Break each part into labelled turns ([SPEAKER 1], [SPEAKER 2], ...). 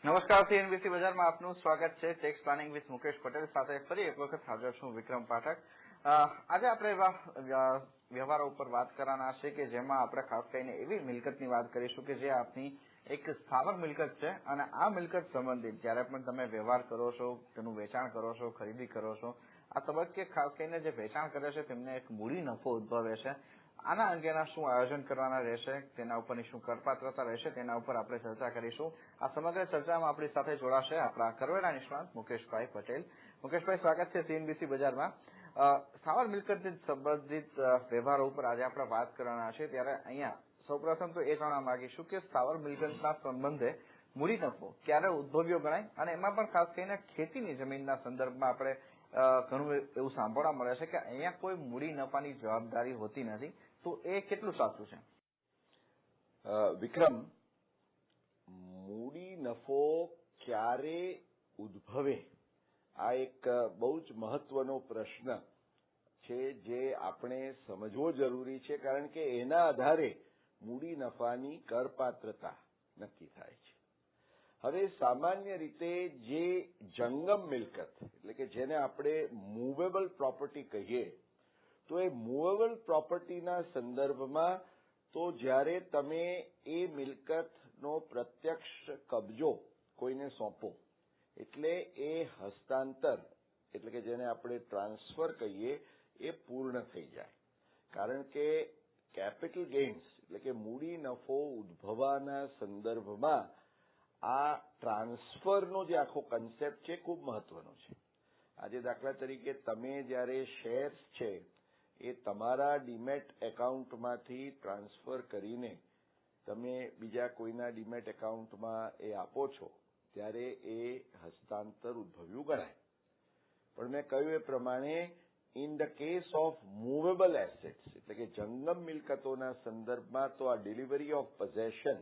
[SPEAKER 1] નમસ્કાર, સીએનબીસી બજારમાં આપનું સ્વાગત છે. Tax planning with Mukesh Patel સાથે ફરી એક વખત હાજર છું, વિક્રમ પાઠક. આજે આપણે એવા વ્યવહારો ઉપર વાત કરવાના છે કે જેમાં આપણે ખાસ કરીને એવી મિલકતની વાત કરીશું કે જે આપની એક સ્થાવર મિલકત છે અને આ મિલકત સંબંધિત જ્યારે પણ તમે વ્યવહાર કરો છો, તેનું વેચાણ કરો છો, ખરીદી કરો છો, આ તબક્કે ખાસ કરીને જે વેચાણ કરે છે તેમને એક મૂડી નફો ઉદ્ભવે છે. આના અંગેના શું આયોજન કરવાના રહેશે, તેના ઉપરની શું કરપાત્રતા રહેશે, તેના ઉપર આપણે ચર્ચા કરીશું. આ સમગ્ર ચર્ચામાં આપણી સાથે જોડાશે આપણા કરવેરા નિષ્ણાત મુકેશભાઈ પટેલ. મુકેશભાઈ, સ્વાગત છે સીએનબીસી બજારમાં. સ્થાવર મિલકત સંબંધિત વ્યવહારો ઉપર આજે આપણે વાત કરવાના છે. ત્યારે અહીંયા સૌપ્રથમ તો એ જાણવા માંગીશું કે સ્થાવર મિલકતના સંબંધે મૂડી નફો ક્યારે ઉદ્ભવ્યો ગણાય, અને એમાં પણ ખાસ કરીને ખેતીની જમીનના સંદર્ભમાં આપણે ઘણું એવું સાંભળવા મળે છે કે અહીંયા કોઈ મૂડી નફાની જવાબદારી હોતી નથી. તો એ કેટલું સાચું છે?
[SPEAKER 2] વિક્રમ, મૂડી નફો ક્યારે ઉદ્ભવે આ એક બહુ જ મહત્વનો પ્રશ્ન છે જે આપણે સમજવો જરૂરી છે, કારણ કે એના આધારે મૂડી નફાની કરપાત્રતા નક્કી થાય છે. હવે સામાન્ય રીતે જે જંગમ મિલકત એટલે કે જેને આપણે મૂવેબલ પ્રોપર્ટી કહીએ, તો એ મૂવેબલ પ્રોપર્ટીના સંદર્ભમાં તો જ્યારે તમે એ મિલકતનો પ્રત્યક્ષ કબજો કોઈને સોંપો એટલે એ હસ્તાંતર એટલે કે જેને આપણે ટ્રાન્સફર કહીએ એ પૂર્ણ થઈ જાય. કારણ કે કેપિટલ ગેઇન્સ એટલે કે મૂડી નફો ઉદ્ભવવાના સંદર્ભમાં આ ટ્રાન્સફરનો જે આખો કન્સેપ્ટ છે ખૂબ મહત્વનો છે. આજે દાખલા તરીકે તમે જ્યારે શેર્સ છે એ તમારા ડીમેટ એકાઉન્ટમાંથી ટ્રાન્સફર કરીને તમે બીજા કોઈના ડીમેટ એકાઉન્ટમાં એ આપો છો ત્યારે એ હસ્તાંતર ઉદ્ભવ્યું ગણાય. પણ મેં કહ્યું એ પ્રમાણે in the case of movable assets એટલે કે જંગમ મિલકતોના સંદર્ભમાં તો આ ડિલિવરી ઓફ પોઝેશન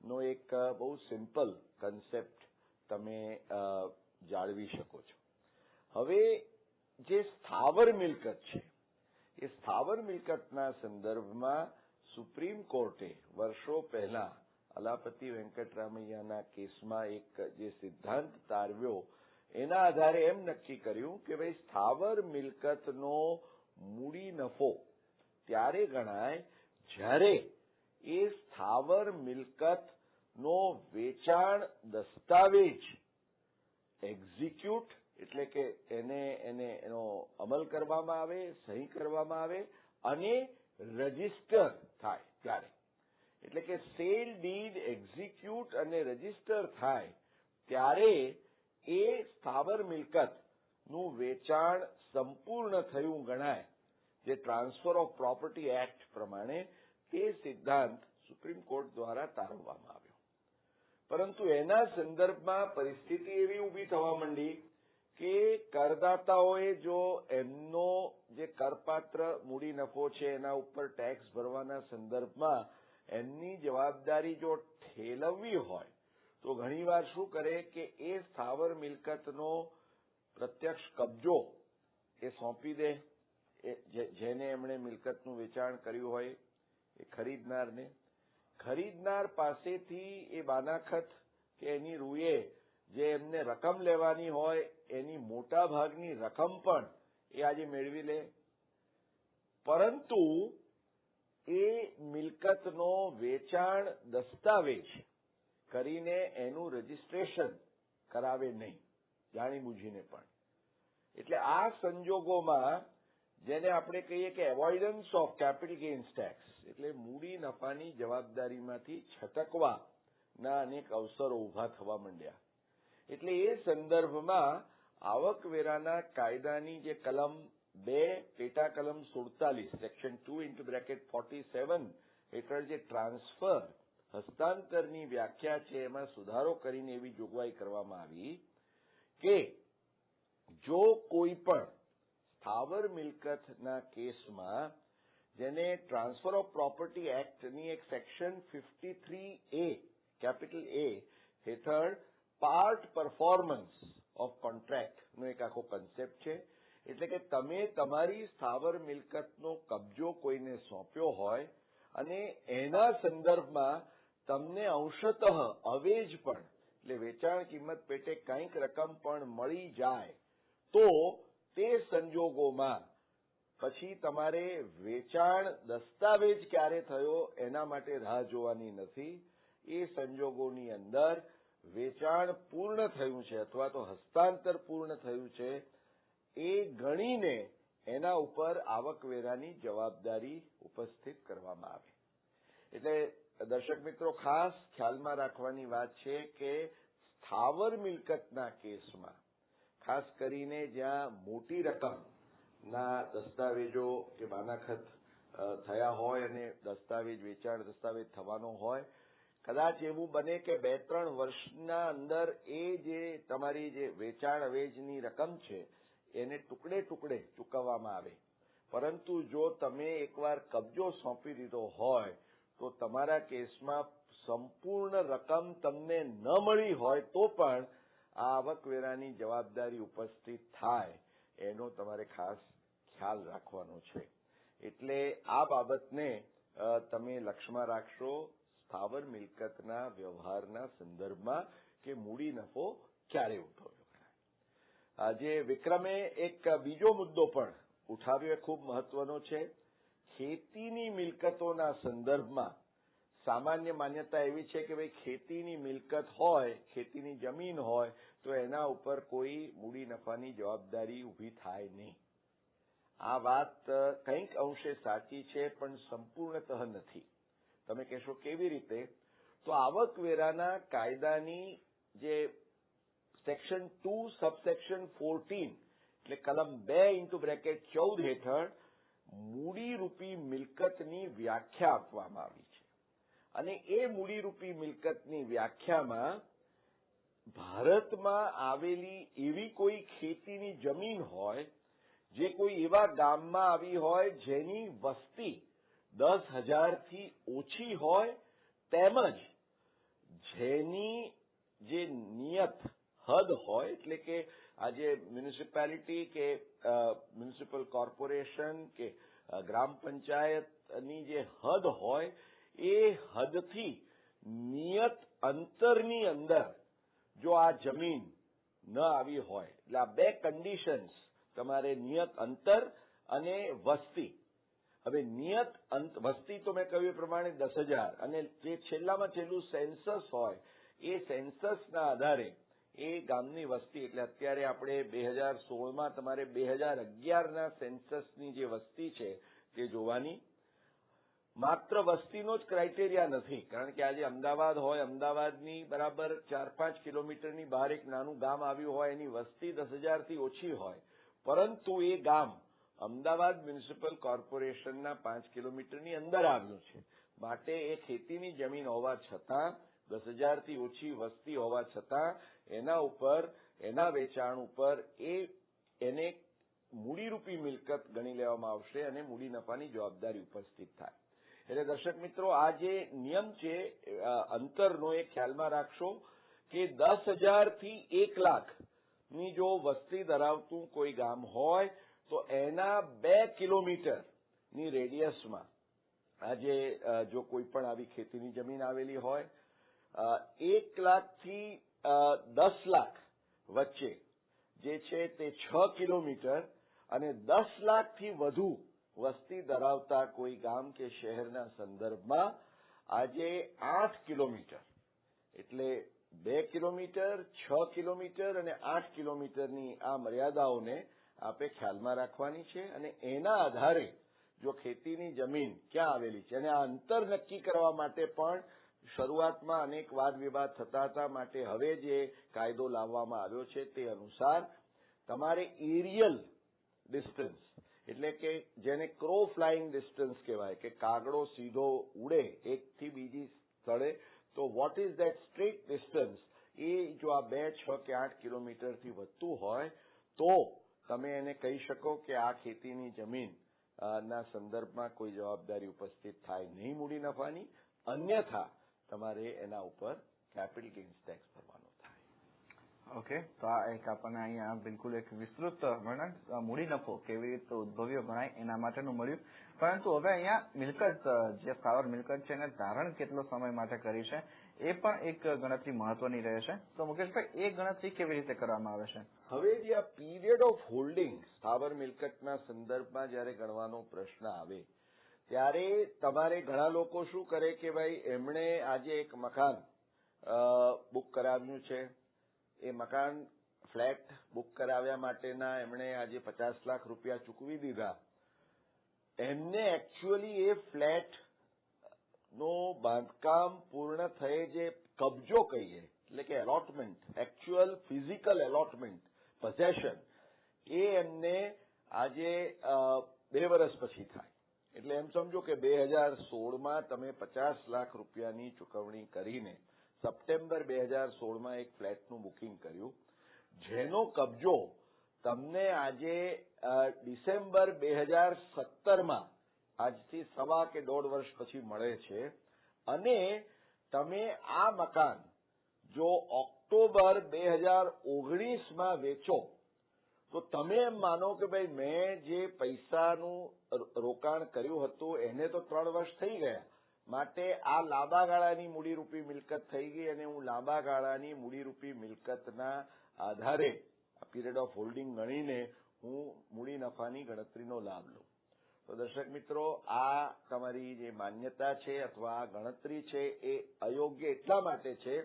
[SPEAKER 2] નો એક બહુ સિમ્પલ કન્સેપ્ટ તમે જાળવી શકો છો. હવે જે સ્થાવર મિલકત છે એ સ્થાવર મિલકતના સંદર્ભમાં સુપ્રીમ કોર્ટે વર્ષો પહેલા અલાપતિ વેંકટરામૈયાના કેસમાં એક જે સિદ્ધાંત તારવ્યો એના આધારે એમ નક્કી કર્યું કે ભાઈ સ્થાવર મિલકતનો મૂડી નફો ત્યારે ગણાય જ્યારે એ સ્થાવર મિલકતનો વેચાણ દસ્તાવેજ એક્ઝિક્યુટ એટલે કે એનો અમલ કરવામાં આવે, સહી કરવામાં આવે અને રજીસ્ટર થાય ત્યારે. એટલે કે સેલ ડીડ એક્ઝિક્યુટ અને રજીસ્ટર થાય ત્યારે એ સ્થાવર મિલકતનું વેચાણ સંપૂર્ણ થયું ગણાય. જે ટ્રાન્સફર ઓફ પ્રોપર્ટી એક્ટ પ્રમાણે તે સિદ્ધાંત સુપ્રીમ કોર્ટ દ્વારા તારવવામાં આવ્યો. પરંતુ એના સંદર્ભમાં પરિસ્થિતિ એવી ઊભી થવા માંડી કે કરદાતાઓએ જો એમનો જે કરપાત્ર મૂડી નફો છે એના ઉપર ટેક્સ ભરવાના સંદર્ભમાં એમની જવાબદારી જો ઠેલવવી હોય તો ઘણીવાર શું કરે કે એ સ્થાવર મિલકતનો પ્રત્યક્ષ કબજો એ સોંપી દે જેને એમણે મિલકતનું વેચાણ કર્યું હોય એ ખરીદનારને. ખરીદનાર પાસેથી એ બાનાખત કે એની રૂએ જે એમને રકમ લેવાની હોય એની મોટા ભાગની રકમ પણ એ આજે મેળવી લે, પરંતુ એ મિલકતનો વેચાણ દસ્તાવેજ કરીને એનું રજીસ્ટ્રેશન કરાવે નહીં, જાણી બૂજીને પણ. એટલે આ સંજોગોમાં જેને આપણે કહીએ કે એવોઇડન્સ ઓફ કેપિટલ ગેઇન્સ ટેક્સ એટલે મૂડી નફાની જવાબદારીમાંથી છટકવાના અનેક અવસરો ઉભા થવા માંડ્યા. એટલે એ સંદર્ભમાં આવકવેરાના કાયદાની જે કલમ 2 પેટા કલમ 47 સેક્શન 2(47) હેઠળ જે ટ્રાન્સફર હસ્તાંતરની વ્યાખ્યા છે એમાં સુધારો કરીને એવી જોગવાઈ કરવામાં આવી કે જો કોઈ પણ સ્થાવર મિલકતના કેસમાં જેને ટ્રાન્સફર ઓફ પ્રોપર્ટી એક્ટની એક સેક્શન 53A કેપિટલ A હેઠળ પાર્ટ પરફોર્મન્સ ઓફ કોન્ટ્રાક્ટનો એક આખો કન્સેપ્ટ છે. એટલે કે તમે તમારી સ્થાવર મિલકતનો કબજો કોઈને સોંપ્યો હોય અને એના સંદર્ભમાં તમને અંશતઃ અવેજ પણ એટલે વેચાણ કિંમત પેટે કંઈક રકમ પણ મળી જાય તો તે સંજોગોમાં પછી તમારે વેચાણ દસ્તાવેજ ક્યારે થયો એના માટે રાહ જોવાની નથી. એ સંજોગોની અંદર વેચાણ પૂર્ણ થયું છે અથવા તો હસ્તાંતર પૂર્ણ થયું છે એ ગણીને એના ઉપર આવકવેરાની જવાબદારી ઉપસ્થિત કરવામાં આવે. એટલે દર્શક મિત્રો ખાસ ખ્યાલમાં રાખવાની વાત છે કે સ્થાવર મિલકતના કેસમાં ખાસ કરીને જ્યાં મોટી રકમના દસ્તાવેજો કે બાનાખત થયા હોય અને દસ્તાવેજ વેચાણ દસ્તાવેજ થવાનો હોય, કદાચ એવું બને કે 2-3 વર્ષના અંદર એ જે તમારી જે વેચાણ અવેજની રકમ છે એને ટુકડે ટુકડે ચૂકવવામાં આવે, પરંતુ જો તમે એકવાર કબજો સોંપી દીધો હોય તો તમારા કેસમાં સંપૂર્ણ રકમ તમને ન મળી હોય તો પણ આ આવકવેરાની જવાબદારી ઉપસ્થિત થાય એનો તમારે ખાસ ખ્યાલ રાખવાનો છે. એટલે આ બાબતને તમે લક્ષમાં રાખશો સ્થાવર મિલકતના વ્યવહારના સંદર્ભમાં કે મૂડી નફો ક્યારે ઉઠાવ્યો. આજે વિક્રમે એક બીજો મુદ્દો પણ ઉઠાવ્યો, ખૂબ મહત્વનો છે. ખેતીની મિલકતોના સંદર્ભમાં સામાન્ય માન્યતા એવી છે કે ભાઈ ખેતીની મિલકત હોય, ખેતીની જમીન હોય તો એના ઉપર કોઈ મૂડી નફાની જવાબદારી ઊભી થાય નહીં. આ વાત કંઈક અંશે સાચી છે પણ સંપૂર્ણતઃ નથી. તમે કહેશો કેવી રીતે? તો આવકવેરાના કાયદાની જે સેક્શન 2 સબસેક્શન 14 એટલે કલમ 2(14) હેઠળ મૂડીરૂપી મિલકતની વ્યાખ્યા આપવામાં આવી છે અને એ મૂડીરૂપી મિલકતની વ્યાખ્યામાં ભારતમાં આવેલી એવી કોઈ ખેતીની જમીન હોય જે કોઈ એવા ગામમાં આવી હોય જેની વસ્તી 10,000થી ઓછી હોય તેમજ જેની જે નિયત હદ હોય, એટલે કે આજે મ્યુનિસિપાલિટી કે મ્યુનિસિપલ કોર્પોરેશન કે ગ્રામ પંચાયતની જે હદ હોય એ હદથી નિયત અંતરની અંદર જો આ જમીન ન આવી હોય, એટલે આ બે કન્ડિશન્સ તમારે નિયત અંતર અને વસ્તી. હવે નિયત વસ્તી તો મેં કહ્યું એ પ્રમાણે 10,000 અને જે છેલ્લામાં છેલ્લું સેન્સસ હોય એ સેન્સસના આધારે એ ગામની વસ્તી, એટલે અત્યારે આપણે 2016માં તમારે 2011ના સેન્સસની જે વસ્તી છે તે જોવાની. માત્ર વસ્તીનો જ ક્રાઇટેરિયા નથી, કારણ કે આજે અમદાવાદ હોય, અમદાવાદની બરાબર 4-5 કિલોમીટરની બહાર એક નાનું ગામ આવ્યું હોય, એની વસ્તી 10,000થી ઓછી હોય, પરંતુ એ ગામ અમદાવાદ મ્યુનિસિપલ કોર્પોરેશનના 5 કિલોમીટરની અંદર આવ્યું છે, માટે એ ખેતીની જમીન હોવા છતાં 10,000થી ઓછી વસ્તી હોવા છતાં એના ઉપર, એના વેચાણ ઉપર એને મૂડીરૂપી મિલકત ગણી લેવામાં આવશે અને મૂડી નફાની જવાબદારી ઉપસ્થિત થાય. એટલે દર્શક મિત્રો, આ જે નિયમ છે અંતરનો એ ખ્યાલમાં રાખશો કે 10,000થી 1 લાખની જો વસ્તી ધરાવતું કોઈ ગામ હોય તો એના 2 કિલોમીટરની રેડિયસમાં આજે જો કોઈ પણ આવી ખેતીની જમીન આવેલી હોય, 1 લાખથી 10 લાખ વચ્ચે જે છે તે 6 કિલોમીટર અને 10 લાખથી વધુ વસ્તી ધરાવતા કોઈ ગામ કે શહેરના સંદર્ભમાં આજે 8 કિલોમીટર, એટલે 2 કિલોમીટર, 6 કિલોમીટર અને 8 કિલોમીટરની આ મર્યાદાઓને આપે ખ્યાલમાં રાખવાની છે અને એના આધારે જો ખેતીની જમીન ક્યાં આવેલી છે, અને આ અંતર નક્કી કરવા માટે પણ શરૂઆતમાં અનેક વાદ વિવાદ થતા હતા, માટે હવે જે કાયદો લાવવામાં આવ્યો છે તે અનુસાર તમારે એરિયલ ડિસ્ટન્સ, એટલે કે જેને ક્રો ફ્લાઇંગ ડિસ્ટન્સ કહેવાય, કે કાગડો સીધો ઉડે એકથી બીજી સ્થળે, તો what is that straight distance, એ જો આ 2, 6 કે 8 કિલોમીટરથી વધતું હોય તો તમે એને કહી શકો કે આ ખેતીની જમીન ના સંદર્ભમાં કોઈ જવાબદારી ઉપસ્થિત થાય નહીં મૂડી નફાની, અન્યથા તમારે એના ઉપર કેપિટલ ગેઇન્સ ટેક્સ ભરવાનો થાય.
[SPEAKER 1] ઓકે, તો આ એક આપણને અહીંયા બિલકુલ એક વિસ્તૃત વર્ણન મૂડી નફો કેવી રીતે ઉદ્ભવ્યો ગણાય એના માટેનું મળ્યું. પરંતુ હવે અહીંયા મિલકત જે સ્થાવર મિલકત છે એને ધારણ કેટલો સમય માટે કરી છે એ પણ એક ગણતરી મહત્વની રહે છે. તો મુકેશભાઈ, એ ગણતરી કેવી રીતે કરવામાં આવે છે?
[SPEAKER 2] હવે જે આ પીરિયડ ઓફ હોલ્ડિંગ સ્થાવર મિલકતના સંદર્ભમાં જયારે ગણવાનો પ્રશ્ન આવે ત્યારે તમારે ઘણા લોકો શું કરે કે ભાઈ એમણે આજે એક મકાન બુક કરાવ્યું છે, એ મકાન ફ્લેટ બુક કરાવ્યા માટેના એમણે આજે 50 લાખ રૂપિયા ચૂકવી દીધા. એમને એકચ્યુઅલી એ ફ્લેટ નો બાંધકામ પૂર્ણ થયે જે કબજો કહીએ એટલે કે allotment, actual physical allotment, possession, એ એમને આજે 2 વર્ષ પછી થાય. એટલે એમ સમજો કે 2016માં તમે 50 લાખ રૂપિયાની ચૂકવણી કરીને સપ્ટેમ્બર 2016માં એક ફ્લેટનું બુકિંગ કર્યું, જેનો કબજો તમને આજે ડિસેમ્બર 2017માં આજથી 1.25 કે 1.5 વર્ષ પછી મળે છે. અને તમે આ મકાન જો ઓક્ટોબર 2019માં વેચો તો તમે એમ માનો કે ભાઈ મેં જે પૈસાનું રોકાણ કર્યું હતું એને તો 3 વર્ષ થઈ ગયા, માટે આ લાંબા ગાળાની મૂડીરૂપી મિલકત થઈ ગઈ અને હું લાંબા ગાળાની મૂડીરૂપી મિલકતના આધારે આ પીરિયડ ઓફ હોલ્ડિંગ ગણીને હું મૂડી નફાની ગણતરીનો લાભ લઉં. તો દર્શક મિત્રો, આ તમારી જે માન્યતા છે અથવા આ ગણતરી છે એ અયોગ્ય એટલા માટે છે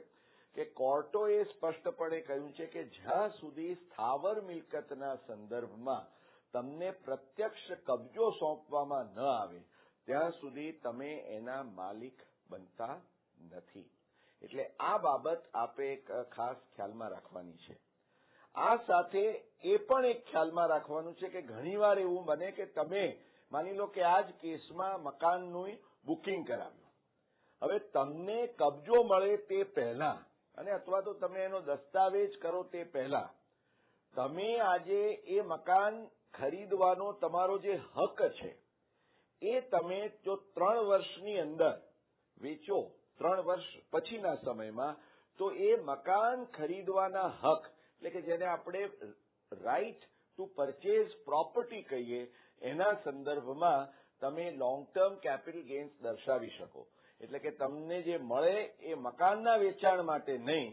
[SPEAKER 2] કે કોર્ટોએ સ્પષ્ટપણે કહ્યું છે કે જ્યાં સુધી સ્થાવર મિલકતના સંદર્ભમાં તમને પ્રત્યક્ષ કબજો સોંપવામાં ન આવે ત્યાં સુધી તમે એના માલિક બનતા નથી. એટલે આ બાબત આપે એક ખાસ ખ્યાલમાં રાખવાની છે. આ સાથે એ પણ એક ખ્યાલમાં રાખવાનું છે કે ઘણીવાર એવું બને કે તમે માની લો કે આ જ કેસમાં મકાનનું બુકિંગ કરાવ્યું, હવે તમને કબજો મળે તે પહેલા અને અથવા તો તમે એનો દસ્તાવેજ કરો તે પહેલા તમે આજે એ મકાન ખરીદવાનો તમારો જે હક છે એ તમે જો 3 વર્ષની અંદર વેચો, 3 વર્ષ પછીના સમયમાં, તો એ મકાન ખરીદવાના હક એટલે કે જેને આપણે રાઇટ ટુ પરચેઝ પ્રોપર્ટી કહીએ એના સંદર્ભમાં તમે લોંગ ટર્મ કેપિટલ ગેઇન્સ દર્શાવી શકો. એટલે કે તમને જે મળે એ મકાનના વેચાણ માટે નહીં,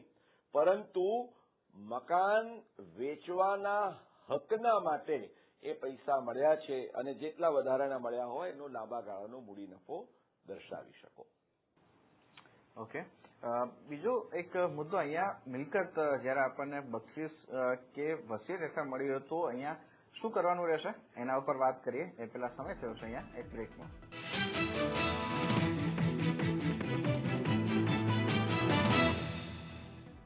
[SPEAKER 2] પરંતુ મકાન વેચવાના હકના માટે એ પૈસા મળ્યા છે અને જેટલા વધારાના મળ્યા હોય એનો લાંબા ગાળાનો મૂડી નફો દર્શાવી શકો.
[SPEAKER 1] ઓકે, બીજો એક મુદ્દો અહીંયા મિલકત જયારે આપણને બક્ષિસ કે વસીયત હેઠળ મળી હોય તો અહીંયા શું કરવાનું રહેશે એના ઉપર વાત કરીએ. એ પેલા સમય થયો છે અહીંયા એક બ્રેકમાં.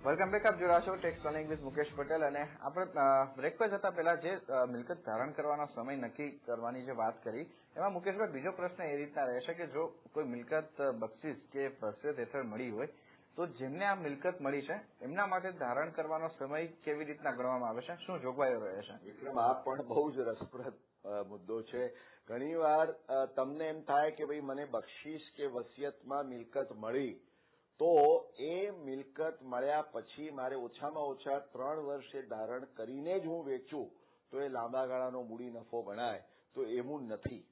[SPEAKER 1] Welcome back. આપ જોડા છો tax planning with Mukesh Patel. અને આપણે બ્રેક પર જતા પહેલા જે મિલકત ધારણ કરવાનો સમય નક્કી કરવાની જે વાત કરી એમાં મુકેશભાઈ બીજો પ્રશ્ન એ રીતના રહેશે કે જો કોઈ મિલકત બક્ષિસ કે વસીયત હેઠળ મળી હોય તો જેમને આ મિલકત મળી છે એમના માટે ધારણ કરવાનો સમય કેવી રીતના ગણવામાં આવે છે, શું જોગવાઈઓ રહે છે?
[SPEAKER 2] વિક્રમ, આ પણ બહુ જ રસપ્રદ મુદ્દો છે. ઘણીવાર તમને એમ થાય કે ભાઈ મને બક્ષિસ કે વસિયતમાં મિલકત મળી તો એ મિલકત મળ્યા પછી મારે ઓછામાં ઓછા 3 વર્ષે ધારણ કરીને જ હું વેચું તો એ લાંબા ગાળાનો મૂડી નફો ગણાય, તો એવું નથી.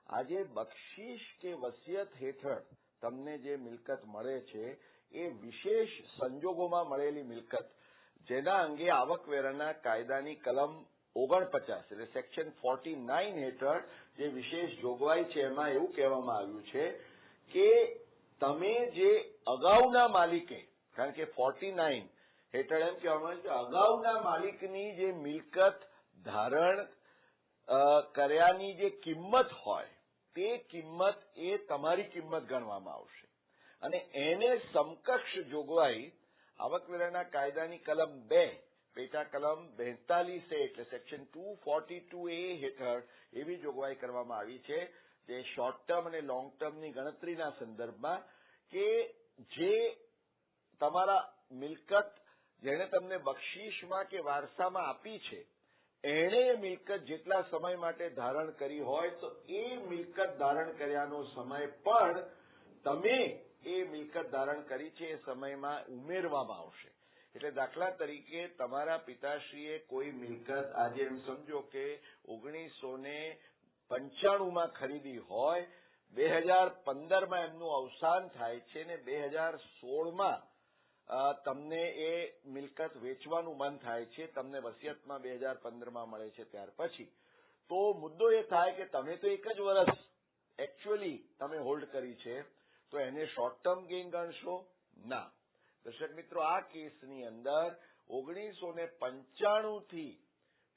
[SPEAKER 2] આજે બક્ષિસ કે વસિયત હેઠળ તમને જે મિલકત મળે છે એ વિશેષ સંજોગોમાં મળેલી મિલકત, જેના અંગે આવકવેરાના કાયદાની કલમ 49 એટલે સેક્શન 49 હેઠળ જે વિશેષ જોગવાઈ છે એમાં એવું કહેવામાં આવ્યું છે કે તમે જે અગાઉના માલિકે, કારણ કે 49 હેઠળ એમ કહેવામાં આવ્યું કે અગાઉના માલિકની જે મિલકત ધારણ કર્યાની જે કિંમત હોય તે કિંમત એ તમારી કિંમત ગણવામાં આવશે અને એને સમકક્ષ જોગવાઈ આવકવેરાના કાયદાની કલમ 2 પેટા કલમ 42A એટલે સેક્શન 242A હેઠળ એવી જોગવાઈ કરવામાં આવી છે જે શોર્ટ ટર્મ અને લોંગ ટર્મની ગણતરીના સંદર્ભમાં કે જે તમારા મિલકત જેણે તમને બક્ષિસમાં કે વારસામાં આપી છે એણે મિલકત જેટલા સમય માટે ધારણ કરી હોય તો એ મિલકત ધારણ કર્યાનો સમય પણ તમે એ મિલકત ધારણ કરી છે એ સમયમાં ઉમેરવામાં આવશે. એટલે દાખલા તરીકે તમારા પિતાશ્રીએ કોઈ મિલકત આજે એમ સમજો કે 1995 ખરીદી હોય, 2015 એમનું અવસાન થાય છે ને 2016 તમને એ મિલકત વેચવાનું મન થાય છે, તમને વસિયતમાં 2015 મળે છે ત્યાર પછી, તો મુદ્દો એ થાય કે તમે તો એક જ વર્ષ એકચ્યુઅલી તમે હોલ્ડ કરી છે, તો એને શોર્ટ ટર્મ ગેઇન ગણશો? ના. દર્શક મિત્રો, આ કેસની અંદર 1995 થી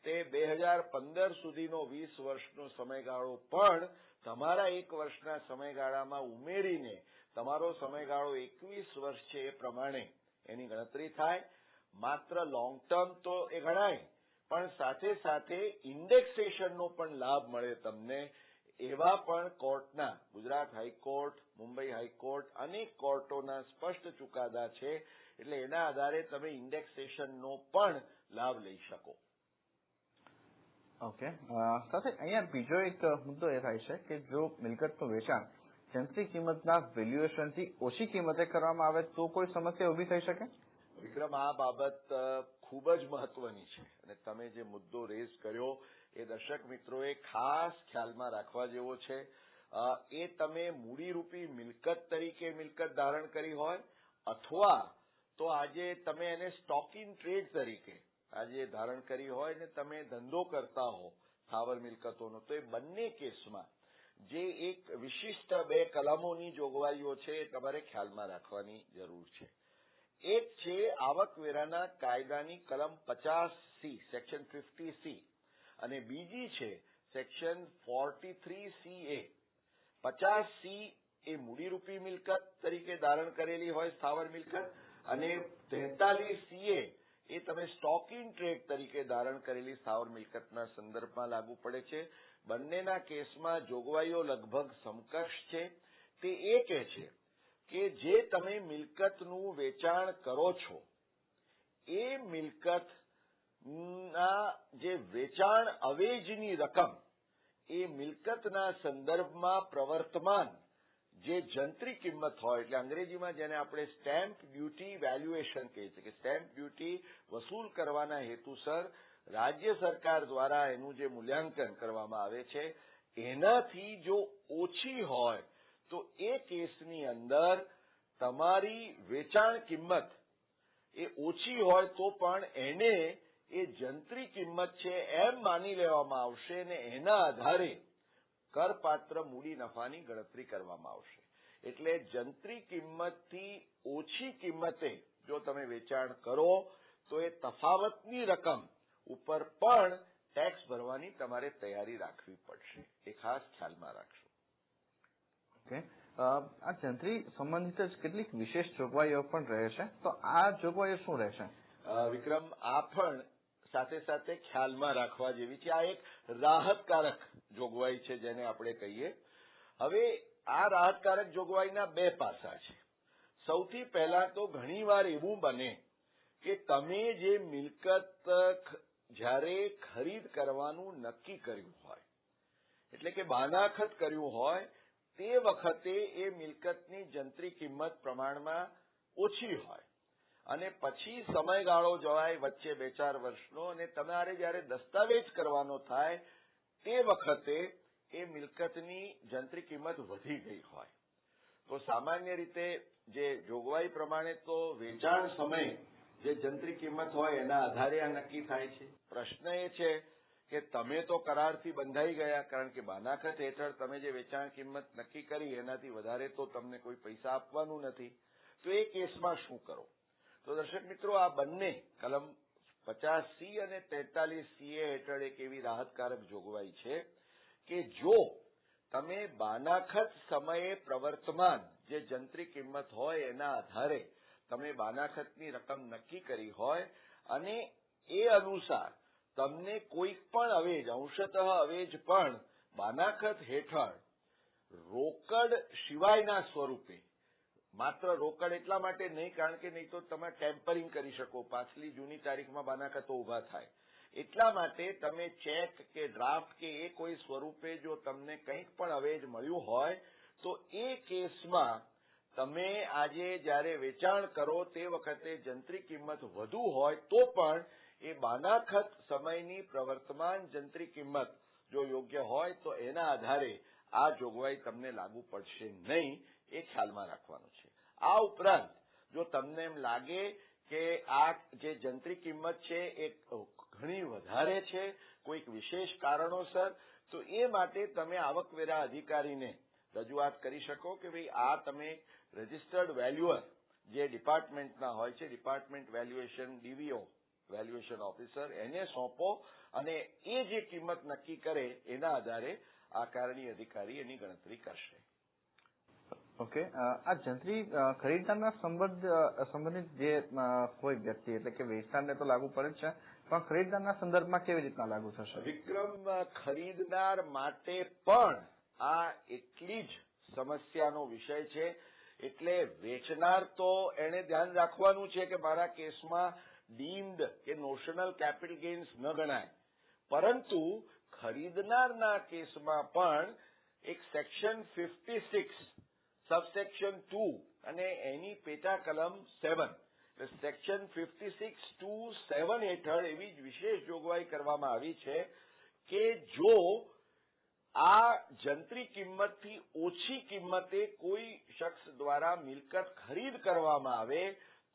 [SPEAKER 2] તે 2015 સુધીનો 20 વર્ષનો સમયગાળો પણ તમારા એક વર્ષના સમયગાળામાં ઉમેરીને તમારો સમયગાળો 21 વર્ષ છે એ પ્રમાણે એની ગણતરી થાય. માત્ર લોંગ ટર્મ તો એ ગણાય, પણ સાથે સાથે ઇન્ડેક્સેશનનો પણ લાભ મળે તમને. એવા પણ કોર્ટના, ગુજરાત હાઈકોર્ટ, મુંબઈ હાઈકોર્ટ, અનેક કોર્ટોના સ્પષ્ટ ચુકાદા છે, એટલે એના આધારે તમે ઇન્ડેક્સેશનનો પણ લાભ લઈ શકો.
[SPEAKER 1] ઓકે. સાથે અહીંયા બીજો એક મુદ્દો એ થાય છે કે જો મિલકતનું વેચાણ જંત્રી કિંમતના વેલ્યુએશનથી ઓછી કિંમતે કરવામાં આવે તો કોઈ સમસ્યા ઉભી થઈ શકે?
[SPEAKER 2] વિક્રમ, આ બાબત ખૂબ જ મહત્વની છે અને તમે જે મુદ્દો રેઝ કર્યો એ દર્શક મિત્રોએ ખાસ ખ્યાલમાં રાખવા જેવો છે. એ તમે મૂડીરૂપી મિલકત તરીકે મિલકત ધારણ કરી હોય અથવા તો આજે તમે એને સ્ટોક ઇન ટ્રેડ તરીકે આજે ધારણ કરી હોય ને તમે ધંધો કરતા હો સ્થાવર મિલકતોનો, તો એ બંને કેસમાં જે એક વિશિષ્ટ 2 કલમોની જોગવાઈઓ છે એ તમારે ખ્યાલમાં રાખવાની જરૂર છે. એક છે આવકવેરાના કાયદાની કલમ 50C, સેક્શન 50C, અને બીજી છે સેક્શન 43CA. 50C એ મૂડીરૂપી મિલકત તરીકે ધારણ કરેલી હોય સ્થાવર મિલકત, અને 43CA એ તમે સ્ટોક ઇન ટ્રેડ તરીકે ધારણ કરેલી સ્થાવર મિલકતના સંદર્ભમાં લાગુ પડે છે. બંનેના કેસમાં જોગવાઈઓ લગભગ સમકક્ષ છે. તે એ કહે છે કે જે તમે મિલકતનું વેચાણ કરો છો એ મિલકતના જે વેચાણ અવેજની રકમ એ મિલકતના સંદર્ભમાં પ્રવર્તમાન જે જંત્રી કિંમત હોય, એટલે અંગ્રેજીમાં જેને આપણે સ્ટેમ્પ ડ્યુટી વેલ્યુએશન કહીએ છીએ, કે સ્ટેમ્પ ડ્યુટી વસૂલ કરવાના હેતુસર રાજ્ય સરકાર દ્વારા એનું જે મૂલ્યાંકન કરવામાં આવે છે એનાથી જો ઓછી હોય તો એ કેસની અંદર તમારી વેચાણ કિંમત એ ઓછી હોય તો પણ એને એ જંત્રી કિંમત છે એમ માની લેવામાં આવશે ને એના આધારે કરપાત્ર મૂડી નફાની ગણતરી કરવામાં આવશે. એટલે જંત્રી કિંમતથી ઓછી કિંમતે જો તમે વેચાણ કરો તો એ તફાવતની રકમ ઉપર પણ ટેક્સ ભરવાની તમારે તૈયારી રાખવી પડશે. એ ખાસ ખ્યાલમાં રાખશો.
[SPEAKER 1] ઓકે. આ જંત્રી સંબંધિત જ કેટલીક વિશેષ જોગવાઈઓ પણ રહે છે, તો આ જોગવાઈઓ શું રહેશે?
[SPEAKER 2] વિક્રમ, આ પણ સાથે સાથે ખ્યાલમાં રાખવા જેવી છે. આ એક રાહતકારક જોગવાઈ છે જેને આપણે કહીએ. હવે આ રાહતકારક જોગવાઈના 2 પાસા છે. સૌથી પહેલા તો ઘણીવાર એવું બને કે તમે જે મિલકત જ્યારે ખરીદ કરવાનું નક્કી કર્યું હોય, એટલે કે બાનાખત કર્યું હોય, તે વખતે એ મિલકતની જંત્રી કિંમત પ્રમાણમાં ઓછી હોય અને પછી સમયગાળો જવાય વચ્ચે 2-4 વર્ષનો અને તમારે જયારે દસ્તાવેજ કરવાનો થાય તે વખતે એ મિલકતની જંત્રી કિંમત વધી ગઈ હોય તો સામાન્ય રીતે જે જોગવાઈ પ્રમાણે તો વેચાણ સમયે જે જંત્રી કિંમત હોય એના આધારે આ નક્કી થાય છે. પ્રશ્ન એ છે કે તમે તો કરારથી બંધાઈ ગયા, કારણ કે બાનાખત હેઠળ તમે જે વેચાણ કિંમત નક્કી કરી એનાથી વધારે તો તમને કોઈ પૈસા આપવાનું નથી. તો એ કેસમાં શું કરો? તો દર્શક મિત્રો, આ બંને કલમ 50C અને 43CA હેઠળ એક એવી રાહતકારક જોગવાઈ છે કે જો તમે બાનાખત સમયે પ્રવર્તમાન જે જંત્રી કિંમત હોય એના આધારે તમે બાનાખતની રકમ નક્કી કરી હોય અને એ અનુસાર તમને કોઈક પણ અવેજ, અંશતઃ અવેજ પણ બાનાખત હેઠળ રોકડ સિવાયના સ્વરૂપે, માત્ર રોકડ એટલા માટે નહીં કારણ કે નહીં તો તમે ટેમ્પરિંગ કરી શકો, પાછલી જૂની તારીખમાં બાનાખતો ઉભા થાય, એટલા માટે તમે ચેક કે ડ્રાફ્ટ કે એ કોઈ સ્વરૂપે જો તમને કંઈક પણ અવેજ મળ્યું હોય તો એ કેસમાં તમે આજે જ્યારે વેચાણ કરો તે વખતે જંત્રી કિંમત વધુ હોય તો પણ એ બાનાખત સમયની પ્રવર્તમાન જંત્રી કિંમત જો યોગ્ય હોય તો એના આધારે આ જોગવાઈ તમને લાગુ પડશે નહીં, એ ખ્યાલમાં રાખવાનું છે. આ ઉપરાંત જો તમને એમ લાગે કે આ જે જંત્રી કિંમત છે એ ઘણી વધારે છે કોઈક વિશેષ કારણોસર, તો એ માટે તમે આવકવેરા અધિકારીને રજૂઆત કરી શકો કે ભાઈ આ તમે રજિસ્ટર્ડ વેલ્યુઅર જે ડિપાર્ટમેન્ટના હોય છે, ડિપાર્ટમેન્ટ વેલ્યુએશન ડીવીઓ વેલ્યુએશન ઓફિસર, એને સોંપો અને એ જે કિંમત નક્કી કરે એના આધારે આ કારણી અધિકારી એની ગણતરી કરશે.
[SPEAKER 1] ઓકે, આ જંત્રી ખરીદદારના સંબંધિત જે કોઈ વ્યક્તિ એટલે કે વેચનારને તો લાગુ પડે જ છે, પણ ખરીદદારના સંદર્ભમાં કેવી રીતના લાગુ થશે?
[SPEAKER 2] વિક્રમ, ખરીદનાર માટે પણ આ એટલી જ સમસ્યાનો વિષય છે. એટલે વેચનાર તો એને ધ્યાન રાખવાનું છે કે મારા કેસમાં ડીમ્ડ કે નોશનલ કેપિટલ ગેઇન્સ ન ગણાય, પરંતુ ખરીદનારના કેસમાં પણ એક સેક્શન 56 સબસેક્શન 2 અને એની પેટા કલમ 7 સેક્શન 56(2)(7) હેઠળ એવી જ વિશેષ જોગવાઈ કરવામાં આવી છે કે જો આ જંત્રી કિંમતથી ઓછી કિંમતે કોઈ શખ્સ દ્વારા મિલકત ખરીદ કરવામાં આવે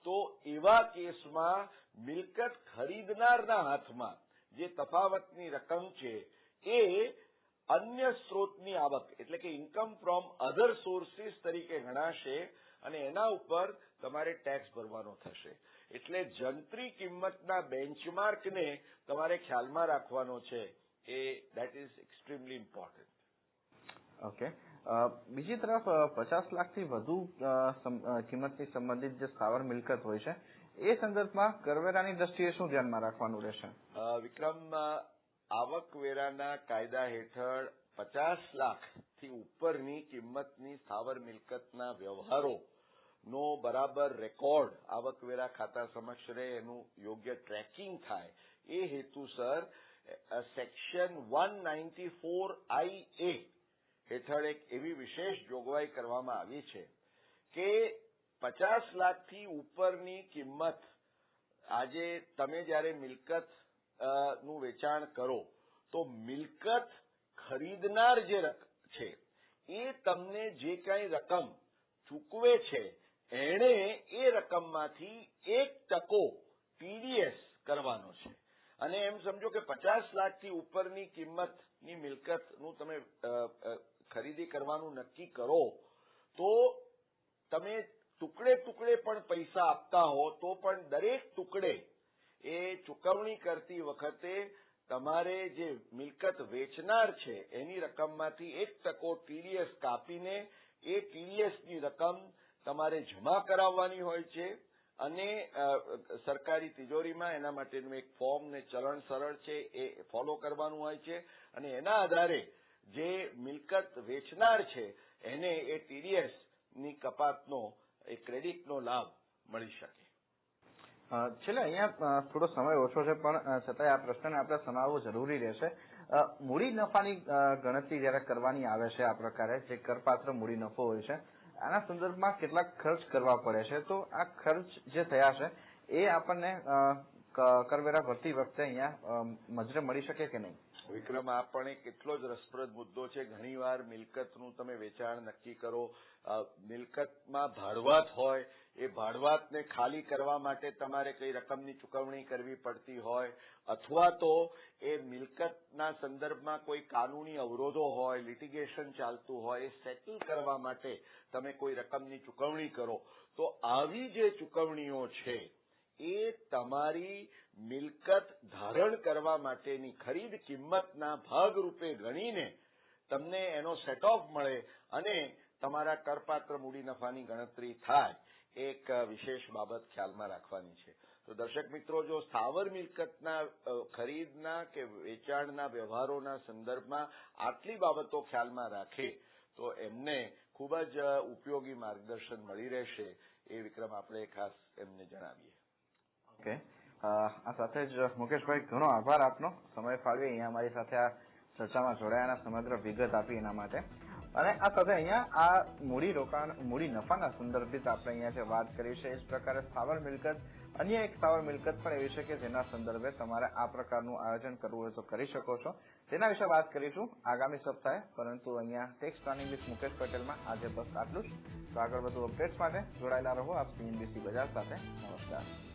[SPEAKER 2] તો એવા કેસમાં મિલકત ખરીદનારના હાથમાં જે તફાવતની રકમ છે એ અન્ય સ્ત્રોતની આવક એટલે કે ઇન્કમ ફ્રોમ અધર સોર્સિસ તરીકે ગણાશે અને એના ઉપર તમારે ટેક્સ ભરવાનો થશે. એટલે જંત્રી કિંમતના બેન્ચમાર્કને તમારે ખ્યાલમાં રાખવાનો છે, એ that is extremely important.
[SPEAKER 1] Okay, બીજી તરફ 50 લાખથી વધુ કિંમતની સંબંધિત જે સ્થાવર મિલકત હોય છે એ સંદર્ભમાં કરવેરાની દ્રષ્ટિએ શું ધ્યાનમાં રાખવાનું રહેશે?
[SPEAKER 2] વિક્રમ, આવકવેરાના કાયદા હેઠળ 50 લાખથી ઉપરની કિંમતની સ્થાવર મિલકતના વ્યવહારો નો બરાબર રેકોર્ડ આવકવેરા ખાતા સમક્ષ રહે, એનું યોગ્ય ટ્રેકિંગ થાય એ હેતુસર સેક્શન 194(I)(A) હેઠળ એક એવી વિશેષ જોગવાઈ કરવામાં આવી છે કે 50 લાખથી ઉપરની કિંમત આજે તમે જયારે મિલકત નું વેચાણ કરો તો મિલકત ખરીદનાર જે છે એ તમને જે કઈ રકમ ચૂકવે છે એણે એ રકમમાંથી 1% ટીડીએસ કરવાનો છે. અને એમ સમજો કે 50 લાખથી ઉપરની કિંમતની મિલકતનું તમે ખરીદી કરવાનું નક્કી કરો તો તમે ટુકડે ટુકડે પણ પૈસા આપતા હો તો પણ દરેક ટુકડે એ ચૂકવણી કરતી વખતે તમારે જે મિલકત વેચનાર છે એની રકમમાંથી 1% ટીડીએસ કાપીને એ ટીડીએસની રકમ તમારે જમા કરાવવાની હોય છે અને સરકારી તિજોરીમાં એના માટેનું એક ફોર્મ ને ચલણ સરળ છે એ ફોલો કરવાનું હોય છે અને એના આધારે જે મિલકત વેચનાર છે એને એ ટીડીએસ ની કપાતનો એ ક્રેડિટનો લાભ મળી શકે.
[SPEAKER 1] છેલ્લે અહીંયા થોડો સમય ઓછો છે પણ છતાંય આ પ્રશ્નને આપણે સમાવવો જરૂરી રહેશે. મૂડી નફાની ગણતરી જયારે કરવાની આવે છે આ પ્રકારે જે કરપાત્ર મૂડી નફો હોય છે આના સંદર્ભમાં કેટલાક ખર્ચ કરવા પડે છે, તો આ ખર્ચ જે થયા છે એ આપણને કરવેરા ભરતી વખતે અહીંયા મજરે મળી શકે કે નહીં?
[SPEAKER 2] વિક્રમ, આ પણ એક એટલો જ રસપ્રદ મુદ્દો છે. ઘણીવાર મિલકતનું તમે વેચાણ નક્કી કરો, મિલકતમાં ભાડવાત હોય, એ ભાડવાતને ખાલી કરવા માટે તમારે કઈ રકમની ચૂકવણી કરવી પડતી હોય અથવા તો એ મિલકતના સંદર્ભમાં કોઈ કાનૂની અવરોધો હોય, લિટિગેશન ચાલતું હોય, એ સેટલ કરવા માટે તમે કોઈ રકમની ચૂકવણી કરો તો આવી જે ચૂકવણીઓ છે એ તમારી મિલકત ધારણ કરવા માટેની ખરીદ કિંમતના ભાગરૂપે ગણીને તમને એનો સેટ ઓફ મળે અને તમારા કરપાત્ર મૂડી નફાની ગણતરી થાય, એક વિશેષ બાબત ખ્યાલમાં રાખવાની છે. તો દર્શક મિત્રો, જો સ્થાવર મિલકતના ખરીદના કે વેચાણના વ્યવહારોના સંદર્ભમાં આટલી બાબતો ખ્યાલમાં રાખે તો એમને ખૂબ જ ઉપયોગી માર્ગદર્શન મળી રહેશે, એ વિક્રમ આપણે ખાસ એમને જણાવીએ.
[SPEAKER 1] ઓકે, આ સાથે જ મુકેશભાઈ, ઘણો આભાર આપનો સમય ફાળવી અહીંયા અમારી સાથે આ ચર્ચામાં જોડાયાના સમગ્ર વિગત આપી એના માટે. અને આ સાથે અહીંયા આ મૂડી નફાના સંદર્ભિત આપણે અહીંયા જે વાત કરી છે એ જ પ્રકારે સ્થાવર મિલકત અન્ય એક સ્થાવર મિલકત પણ એવી છે કે જેના સંદર્ભે તમારે આ પ્રકારનું આયોજન કરવું હોય તો કરી શકો છો. તેના વિશે વાત કરીશું આગામી સપ્તાહે, પરંતુ અહીંયા ટેક્સ પ્લાનિંગ વિથ મુકેશ પટેલમાં આજે બસ આટલું જ. તો આગળ વધુ અપડેટ્સ માટે જોડાયેલા રહો આપ CNBC બજાર સાથે. નમસ્કાર.